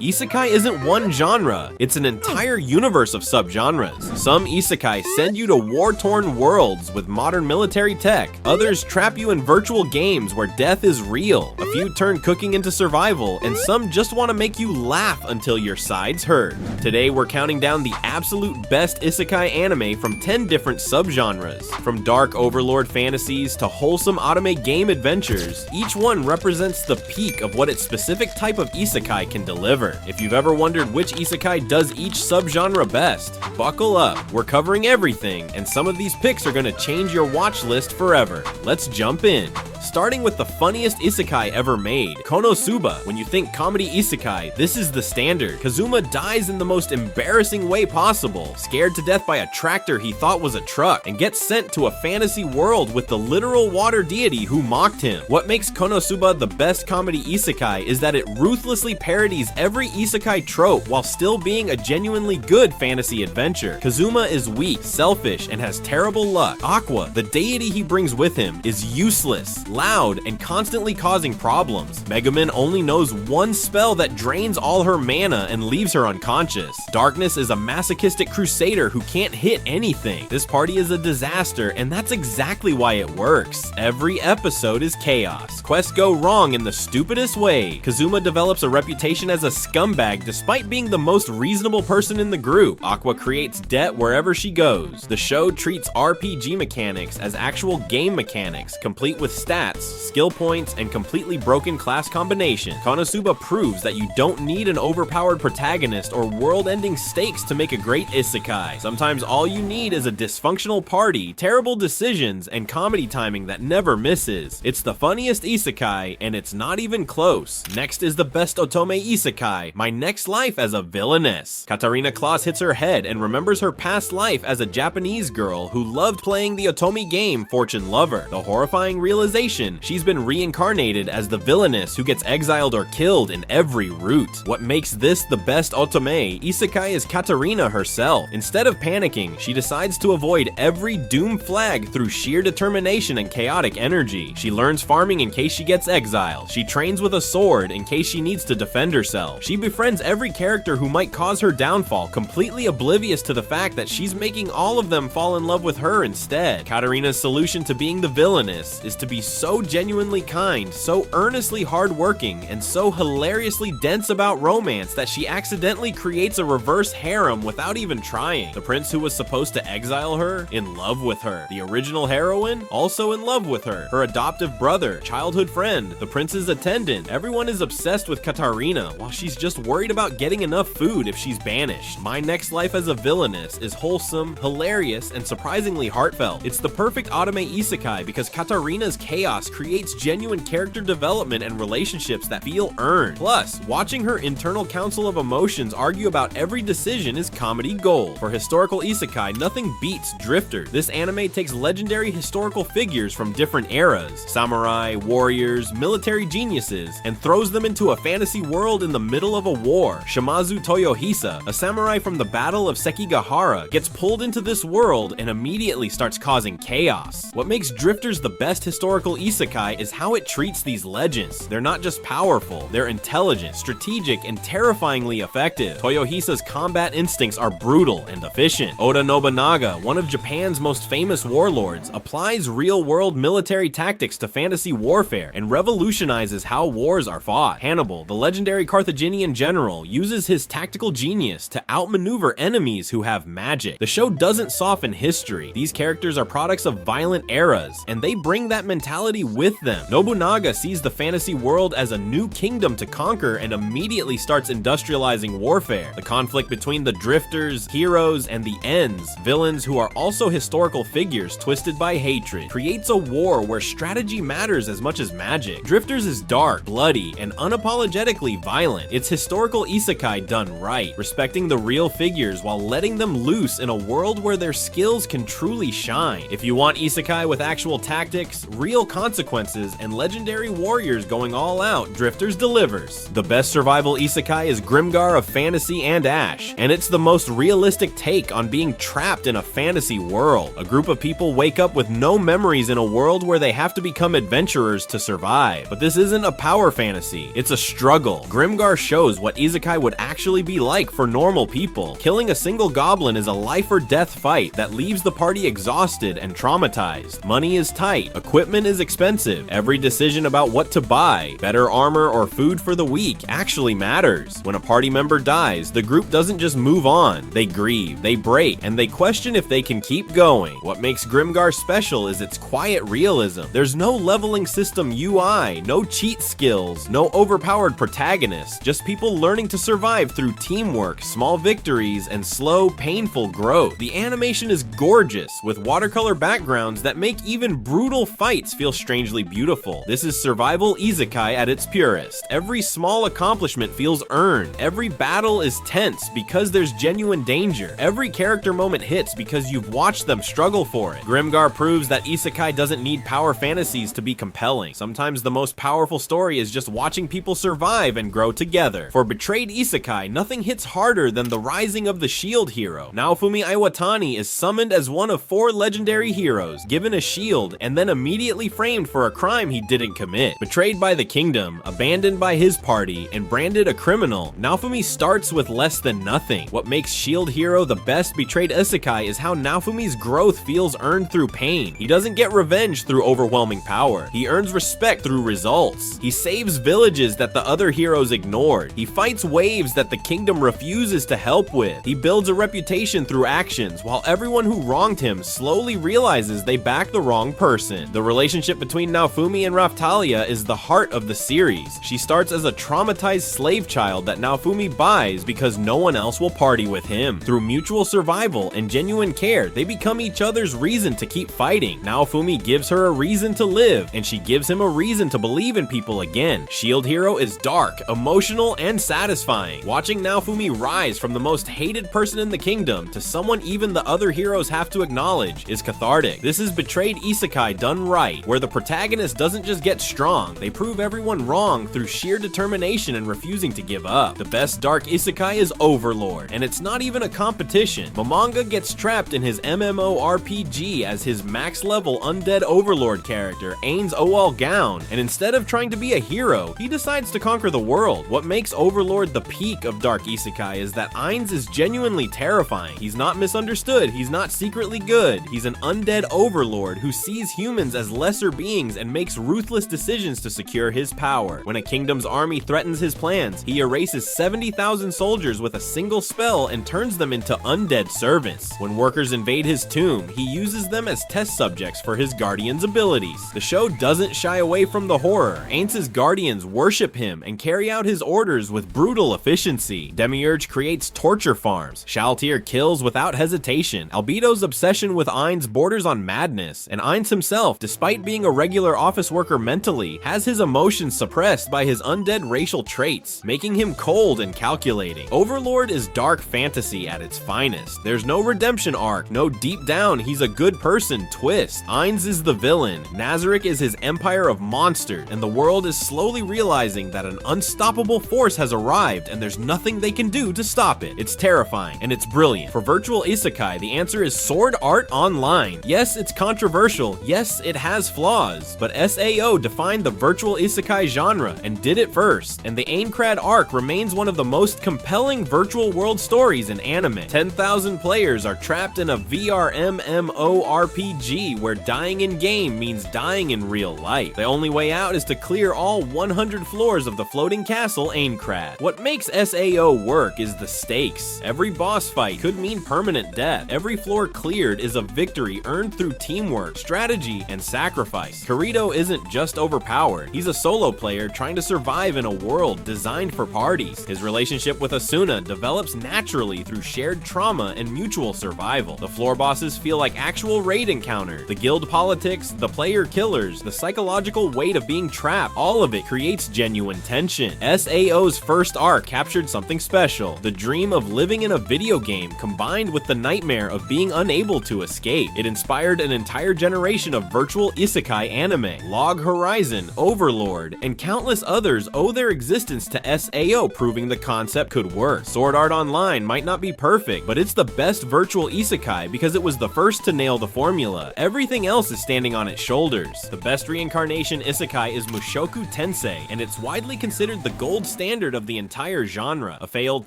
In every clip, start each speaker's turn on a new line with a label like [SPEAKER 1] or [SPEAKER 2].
[SPEAKER 1] Isekai isn't one genre, it's an entire universe of subgenres. Some isekai send you to war-torn worlds with modern military tech. Others trap you in virtual games where death is real. A few turn cooking into survival, and some just want to make you laugh until your sides hurt. Today we're counting down the absolute best isekai anime from 10 different subgenres. From dark overlord fantasies to wholesome anime game adventures, each one represents the peak of what its specific type of isekai can deliver. If you've ever wondered which isekai does each subgenre best, buckle up. We're covering everything, and some of these picks are gonna change your watch list forever. Let's jump in. Starting with the funniest isekai ever made, Konosuba. When you think comedy isekai, this is the standard. Kazuma dies in the most embarrassing way possible, scared to death by a tractor he thought was a truck, and gets sent to a fantasy world with the literal water deity who mocked him. What makes Konosuba the best comedy isekai is that it ruthlessly parodies every isekai trope while still being a genuinely good fantasy adventure. Kazuma is weak, selfish, and has terrible luck. Aqua, the deity he brings with him, is useless, loud, and constantly causing problems. Megumin only knows one spell that drains all her mana and leaves her unconscious. Darkness is a masochistic crusader who can't hit anything. This party is a disaster, and that's exactly why it works. Every episode is chaos. Quests go wrong in the stupidest way. Kazuma develops a reputation as a scumbag despite being the most reasonable person in the group. Aqua creates debt wherever she goes. The show treats RPG mechanics as actual game mechanics, complete with stats, skill points, and completely broken class combinations. Konosuba proves that you don't need an overpowered protagonist or world-ending stakes to make a great isekai. Sometimes all you need is a dysfunctional party, terrible decisions, and comedy timing that never misses. It's the funniest isekai, and it's not even close. Next is the best otome isekai, My Next Life as a Villainess. Katarina Kloss hits her head and remembers her past life as a Japanese girl who loved playing the otome game Fortune Lover. The horrifying realization, she's been reincarnated as the villainess who gets exiled or killed in every route. What makes this the best otome isekai is Katarina herself. Instead of panicking, she decides to avoid every doom flag through sheer determination and chaotic energy. She learns farming in case she gets exiled. She trains with a sword in case she needs to defend herself. She befriends every character who might cause her downfall, completely oblivious to the fact that she's making all of them fall in love with her instead. Katarina's solution to being the villainess is to be so genuinely kind, so earnestly hardworking, and so hilariously dense about romance that she accidentally creates a reverse harem without even trying. The prince who was supposed to exile her, in love with her. The original heroine, also in love with her. Her adoptive brother, childhood friend, the prince's attendant. Everyone is obsessed with Katarina, while she's just worried about getting enough food if she's banished. My Next Life as a Villainess is wholesome, hilarious, and surprisingly heartfelt. It's the perfect anime isekai because Katarina's chaos creates genuine character development and relationships that feel earned. Plus, watching her internal council of emotions argue about every decision is comedy gold. For historical isekai, nothing beats Drifter. This anime takes legendary historical figures from different eras, samurai, warriors, military geniuses, and throws them into a fantasy world in the middle of a war. Shimazu Toyohisa, a samurai from the Battle of Sekigahara, gets pulled into this world and immediately starts causing chaos. What makes Drifters the best historical isekai is how it treats these legends. They're not just powerful, they're intelligent, strategic, and terrifyingly effective. Toyohisa's combat instincts are brutal and efficient. Oda Nobunaga, one of Japan's most famous warlords, applies real-world military tactics to fantasy warfare and revolutionizes how wars are fought. Hannibal, the legendary Carthaginian general, uses his tactical genius to outmaneuver enemies who have magic. The show doesn't soften history. These characters are products of violent eras, and they bring that mentality with them. Nobunaga sees the fantasy world as a new kingdom to conquer and immediately starts industrializing warfare. The conflict between the drifters, heroes, and the ends, villains who are also historical figures twisted by hatred, creates a war where strategy matters as much as magic. Drifters is dark, bloody, and unapologetically violent. It's historical isekai done right, respecting the real figures while letting them loose in a world where their skills can truly shine. If you want isekai with actual tactics, real consequences, and legendary warriors going all out, Drifters delivers. The best survival isekai is Grimgar of Fantasy and Ash, and it's the most realistic take on being trapped in a fantasy world. A group of people wake up with no memories in a world where they have to become adventurers to survive. But this isn't a power fantasy, it's a struggle. Grimgar shows what isekai would actually be like for normal people. Killing a single goblin is a life or death fight that leaves the party exhausted and traumatized. Money is tight, equipment is expensive, every decision about what to buy, better armor or food for the weak actually matters. When a party member dies, the group doesn't just move on, they grieve, they break, and they question if they can keep going. What makes Grimgar special is its quiet realism. There's no leveling system UI, no cheat skills, no overpowered protagonists, just people learning to survive through teamwork, small victories, and slow, painful growth. The animation is gorgeous, with watercolor backgrounds that make even brutal fights feel strangely beautiful. This is survival isekai at its purest. Every small accomplishment feels earned. Every battle is tense because there's genuine danger. Every character moment hits because you've watched them struggle for it. Grimgar proves that isekai doesn't need power fantasies to be compelling. Sometimes the most powerful story is just watching people survive and grow together. For betrayed isekai, nothing hits harder than the rising of the shield hero. Naofumi Iwatani is summoned as one of 4 legendary heroes, given a shield, and then immediately framed for a crime he didn't commit. Betrayed by the kingdom, abandoned by his party, and branded a criminal, Naofumi starts with less than nothing. What makes Shield Hero the best betrayed isekai is how Naofumi's growth feels earned through pain. He doesn't get revenge through overwhelming power. He earns respect through results. He saves villages that the other heroes ignored. He fights waves that the kingdom refuses to help with. He builds a reputation through actions, while everyone who wronged him slowly realizes they backed the wrong person. The relationship between Naofumi and Raftalia is the heart of the series. She starts as a traumatized slave child that Naofumi buys because no one else will party with him. Through mutual survival and genuine care, they become each other's reason to keep fighting. Naofumi gives her a reason to live, and she gives him a reason to believe in people again. Shield Hero is dark, emotional, and satisfying. Watching Naofumi rise from the most hated person in the kingdom to someone even the other heroes have to acknowledge is cathartic. This is betrayed isekai done right, where the protagonist doesn't just get strong, they prove everyone wrong through sheer determination and refusing to give up. The best dark isekai is Overlord, and it's not even a competition. Momonga gets trapped in his MMORPG as his max level undead Overlord character, Ain's Owal Gown, and instead of trying to be a hero, he decides to conquer the world. What makes Overlord the peak of dark isekai is that Ain's is genuinely terrifying. He's not misunderstood, he's not secretly good, he's an undead overlord who sees humans as lesser beings and makes ruthless decisions to secure his power. When a kingdom's army threatens his plans, he erases 70,000 soldiers with a single spell and turns them into undead servants. When workers invade his tomb, he uses them as test subjects for his guardian's abilities. The show doesn't shy away from the horror. Aintz's guardians worship him and carry out his orders with brutal efficiency. Demiurge creates torture farms. Shaltir kills without hesitation. Albedo's obsession with Ainz borders on madness, and Ainz himself, despite being a regular office worker mentally, has his emotions suppressed by his undead racial traits, making him cold and calculating. Overlord is dark fantasy at its finest. There's no redemption arc, no deep down he's a good person twist. Ainz is the villain, Nazarick is his empire of monsters, and the world is slowly realizing that an unstoppable force has arrived and there's nothing they can do to stop it. It's terrifying, and it's brilliant. For virtual isekai, the answer is Sword Art Online. Yes, it's controversial, yes, it has flaws, but SAO defined the virtual isekai genre and did it first, and the Aincrad arc remains one of the most compelling virtual world stories in anime. 10,000 players are trapped in a VR MMORPG where dying in game means dying in real life. The only way out is to clear all 100 floors of the floating castle Aincrad. What makes SAO work is the stakes. Every boss fight could mean permanent death. Every floor cleared is a victory earned through teamwork, strategy, and sacrifice. Kirito isn't just overpowered. He's a solo player trying to survive in a world designed for parties. His relationship with Asuna develops naturally through shared trauma and mutual survival. The floor bosses feel like actual raid encounters. The guild politics, the player killers, the psychological weight of being trapped, all of it creates genuine tension. SAO's first arc captured something special. The dream of living in a video game combined with the nightmare of being unable to escape. It inspired an entire generation of virtual isekai anime. Log Horizon, Overlord, and countless others owe their existence to SAO, proving the concept could work. Sword Art Online might not be perfect, but it's the best virtual isekai because it was the first to nail the formula. Everything else is standing on its shoulders. The best reincarnation isekai is Mushoku Tensei, and it's widely considered the gold standard of the entire genre. A failed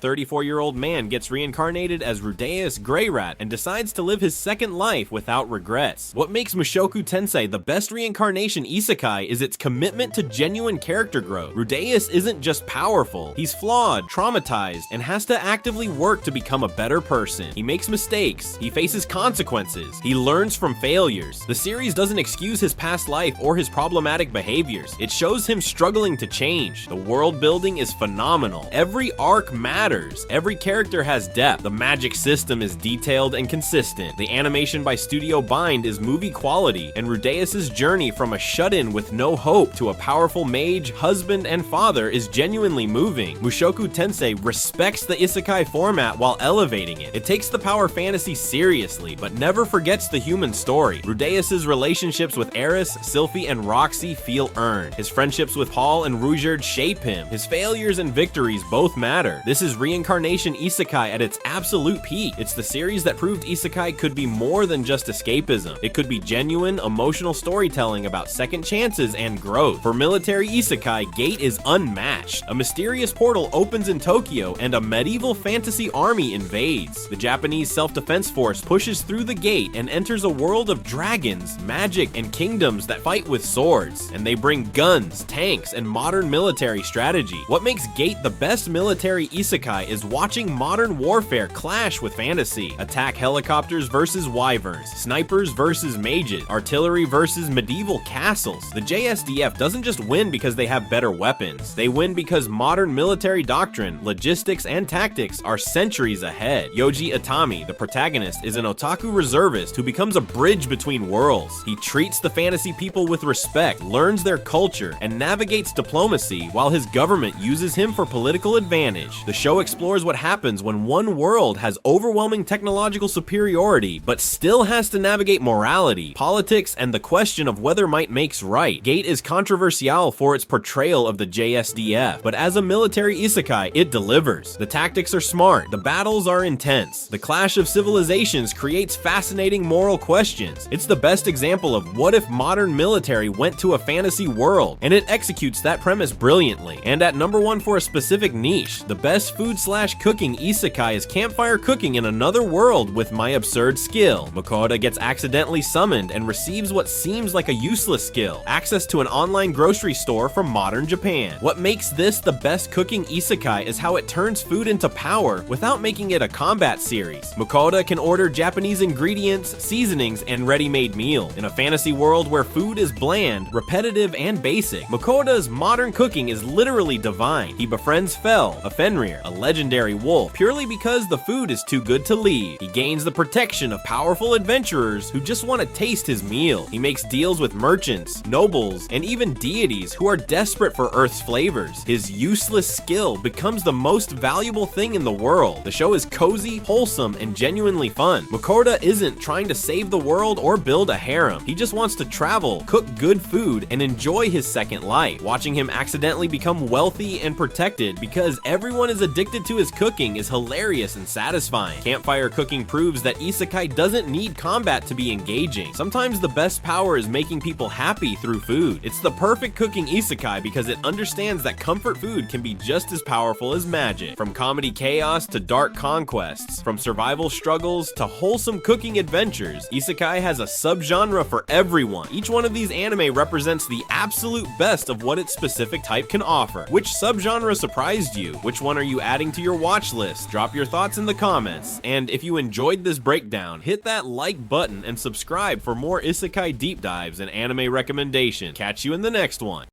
[SPEAKER 1] 34-year-old man gets reincarnated as Rudeus Greyrat and decides to live his second life without regrets. What makes Mushoku Tensei the best reincarnation isekai is its commitment to genuine character growth. Rudeus isn't just powerful, he's flawed, traumatized, and has to actively work to become a better person. He makes mistakes, he faces consequences, he learns from failures. The series doesn't excuse his past life or his problematic behaviors. It shows him struggling to change. The world building is phenomenal. Every arc matters. Every character has depth. The magic system is detailed and consistent. The animation by Studio Bind is movie quality, and Rudeus' journey from a shut-in with no hope to a powerful mage, husband, and father is genuinely moving. Mushoku Tensei respects the isekai format while elevating it. It takes the power fantasy seriously, but never forgets the human story. Rudeus' relationships with Eris, Sylphie, and Roxy feel earned. His friendships with Paul and Ruijerd shape him. His failures and victories both matter. This is reincarnation isekai at its absolute peak. It's the series that proved isekai could be more than just escapism. It could be genuine, emotional storytelling about second chances and growth. For military isekai, Gate is unmatched. A mysterious portal opens in Tokyo and a medieval fantasy army invades. The Japanese self-defense force pushes through the gate and enters a world of dragons, magic, and kingdoms that fight with swords. And they bring guns, tanks, and modern military strategy. What makes Gate the best military isekai is watching modern warfare clash with fantasy. Attack helicopters versus wyverns, snipers versus mages, artillery versus medieval castles. The JSDF doesn't just win because they have better weapons. They win because modern military doctrine, logistics, and tactics are centuries ahead. Yoji Itami, the protagonist, is an otaku reservist who becomes a bridge between worlds. He treats the fantasy people with respect, learns their culture, and navigates diplomacy while his government uses him for political advantage. The show explores what happens when one world has overwhelming technological superiority but still has to navigate morality, politics, and the question of whether might makes right. Gate is controversial for its portrayal of the JSDF, but as a military isekai, it delivers. The tactics are smart, the battles are intense, the clash of civilizations creates fascinating moral questions. It's the best example of what if modern military went to a fantasy world, and it executes that premise brilliantly. And at number 1 for a specific niche, the best food/cooking isekai is campfire cooking in another world with My Absurd Skill. Makoda gets accidentally summoned and receives what seems like a useless skill, access to an online grocery store from modern Japan. What makes this the best cooking isekai is how it turns food into power without making it a combat series. Makoda can order Japanese ingredients, seasonings, and ready-made meals. In a fantasy world where food is bland, repetitive, and basic, Makoda's modern cooking is literally divine. He befriends Fel, a Fenrir, a legendary wolf, purely because the food is too good to leave. He gains the protection of powerful adventurers who just want to taste his meal. He makes deals with merchants, nobles, and even deities who are desperate for Earth's flavors. His useless skill becomes the most valuable thing in the world. The show is cozy, wholesome, and genuinely fun. Makoda isn't trying to save the world or build a harem. He just wants to travel, cook good food, and enjoy his second life. Watching him accidentally become wealthy and protected because everyone is addicted to his cooking is hilarious and satisfying. Campfire cooking proves that isekai doesn't need combat to be engaging. Sometimes the best power is making people happy through food. It's the perfect cooking isekai because it understands that comfort food can be just as powerful as magic. From comedy chaos to dark conquests, from survival struggles to wholesome cooking adventures, isekai has a subgenre for everyone. Each one of these anime represents the absolute best of what its specific type can offer. Which subgenre surprised you? Which one are you adding to your watch list? Drop your thoughts in the comments. And if you enjoyed this breakdown, hit that like button and subscribe for more isekai deep dives and anime recommendations. Catch you in the next one.